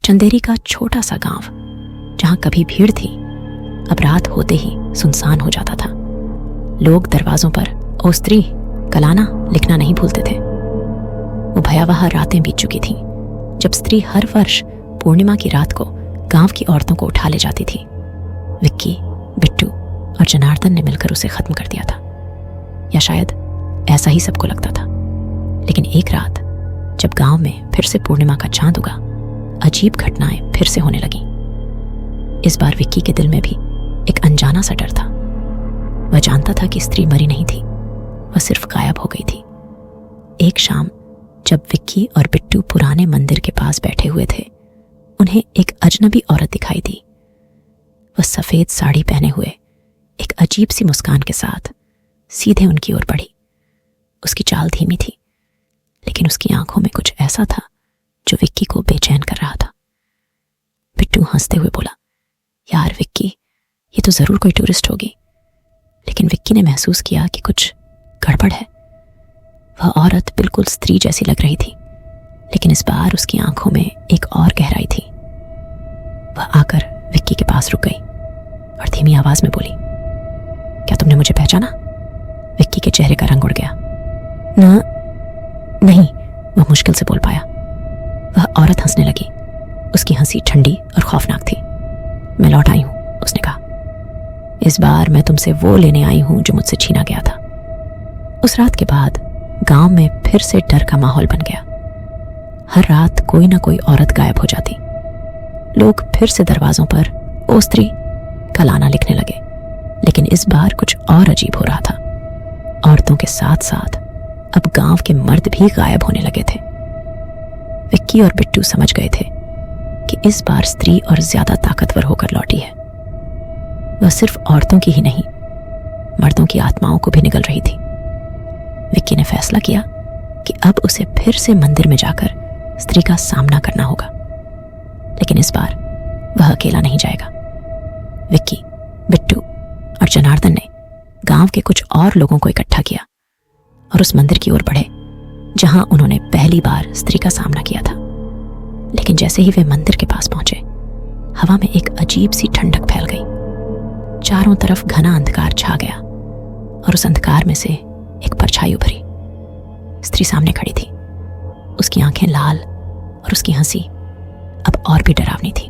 चंदेरी का छोटा सा गांव, जहां कभी भीड़ थी, अब रात होते ही सुनसान हो जाता था। लोग दरवाजों पर ओ स्त्री कलाना लिखना नहीं भूलते थे। वो भयावह रातें बीत चुकी थीं जब स्त्री हर वर्ष पूर्णिमा की रात को गांव की औरतों को उठा ले जाती थी। विक्की, बिट्टू और जनार्दन ने मिलकर उसे खत्म कर दिया था, या शायद ऐसा ही सबको लगता था। लेकिन एक रात जब गांव में फिर से पूर्णिमा का चांद उगा, अजीब घटनाएं फिर से होने लगी। इस बार विक्की के दिल में भी एक अनजाना सा डर था। वह जानता था कि स्त्री मरी नहीं थी, वह सिर्फ गायब हो गई थी। एक शाम जब विक्की और बिट्टू पुराने मंदिर के पास बैठे हुए थे, उन्हें एक अजनबी औरत दिखाई दी। वह सफेद साड़ी पहने हुए एक अजीब सी मुस्कान के साथ सीधे उनकी ओर बढ़ी। उसकी चाल धीमी थी, लेकिन उसकी आंखों में कुछ ऐसा था जो विक्की को बेचैन कर रहा था। बिट्टू हंसते हुए बोला, यार विक्की, ये तो जरूर कोई टूरिस्ट होगी। लेकिन विक्की ने महसूस किया कि कुछ गड़बड़ है। वह औरत बिल्कुल स्त्री जैसी लग रही थी, लेकिन इस बार उसकी आंखों में एक और गहराई थी। वह आकर विक्की के पास रुक गई और धीमी आवाज में बोली, क्या तुमने मुझे पहचाना? विक्की के चेहरे का रंग उड़ गया। नहीं, वह मुश्किल से बोल पाया। वह औरत हंसने लगी। उसकी हंसी ठंडी और खौफनाक थी। मैं लौट आई हूं, उसने कहा। इस बार मैं तुमसे वो लेने आई हूं जो मुझसे छीना गया था। उस रात के बाद गांव में फिर से डर का माहौल बन गया। हर रात कोई ना कोई औरत गायब हो जाती। लोग फिर से दरवाजों पर ओ स्त्री कलाना लिखने लगे, लेकिन इस बार कुछ और अजीब हो रहा था। औरतों के साथ साथ अब गांव के मर्द भी गायब होने लगे थे। विक्की और बिट्टू समझ गए थे कि इस बार स्त्री और ज्यादा ताकतवर होकर लौटी है। वह सिर्फ औरतों की ही नहीं, मर्दों की आत्माओं को भी निगल रही थी। विक्की ने फैसला किया कि अब उसे फिर से मंदिर में जाकर स्त्री का सामना करना होगा। लेकिन इस बार वह अकेला नहीं जाएगा। विक्की, बिट्टू और जनार्दन ने गांव के कुछ और लोगों को इकट्ठा किया और उस मंदिर की ओर बढ़े जहां उन्होंने पहली बार स्त्री का सामना किया था। लेकिन जैसे ही वे मंदिर के पास पहुंचे, हवा में एक अजीब सी ठंडक फैल गई। चारों तरफ घना अंधकार छा गया और उस अंधकार में से एक परछाई उभरी। स्त्री सामने खड़ी थी। उसकी आंखें लाल और उसकी हंसी अब और भी डरावनी थी।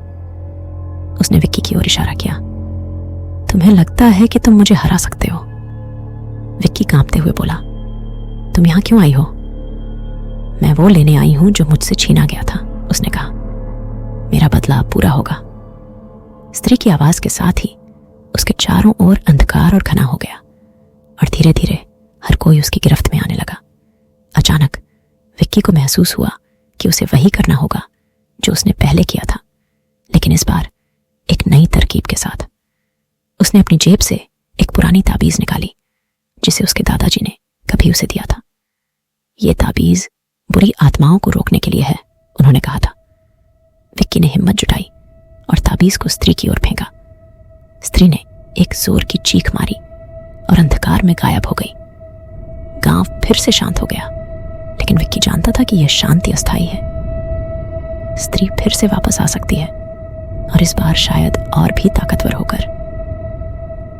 उसने विक्की की ओर इशारा किया, तुम्हें लगता है कि तुम मुझे हरा सकते हो? विक्की कांपते हुए बोला, तुम यहां क्यों आई हो? मैं वो लेने आई हूं जो मुझसे छीना गया था, उसने कहा। मेरा बदला पूरा होगा। स्त्री की आवाज के साथ ही उसके चारों ओर अंधकार और घना हो गया और धीरे धीरे हर कोई उसकी गिरफ्त में आने लगा। अचानक विक्की को महसूस हुआ कि उसे वही करना होगा जो उसने पहले किया था, लेकिन इस बार एक नई तरकीब के साथ। उसने अपनी जेब से एक पुरानी ताबीज निकाली जिसे उसके दादाजी ने कभी उसे दिया था। यह ताबीज बुरी आत्माओं को रोकने के लिए है, उन्होंने कहा था। विक्की ने हिम्मत जुटाई और ताबीज को स्त्री की ओर फेंका। स्त्री ने एक जोर की चीख मारी और अंधकार में गायब हो गई। गांव फिर से शांत हो गया, लेकिन विक्की जानता था कि यह शांति अस्थायी है। स्त्री फिर से वापस आ सकती है, और इस बार शायद और भी ताकतवर होकर।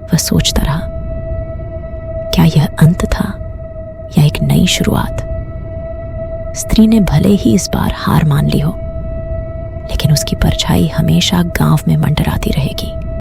वह सोचता रहा, क्या यह अंत था या एक नई शुरुआत? स्त्री ने भले ही इस बार हार मान ली हो, लेकिन उसकी परछाई हमेशा गांव में मंडराती रहेगी।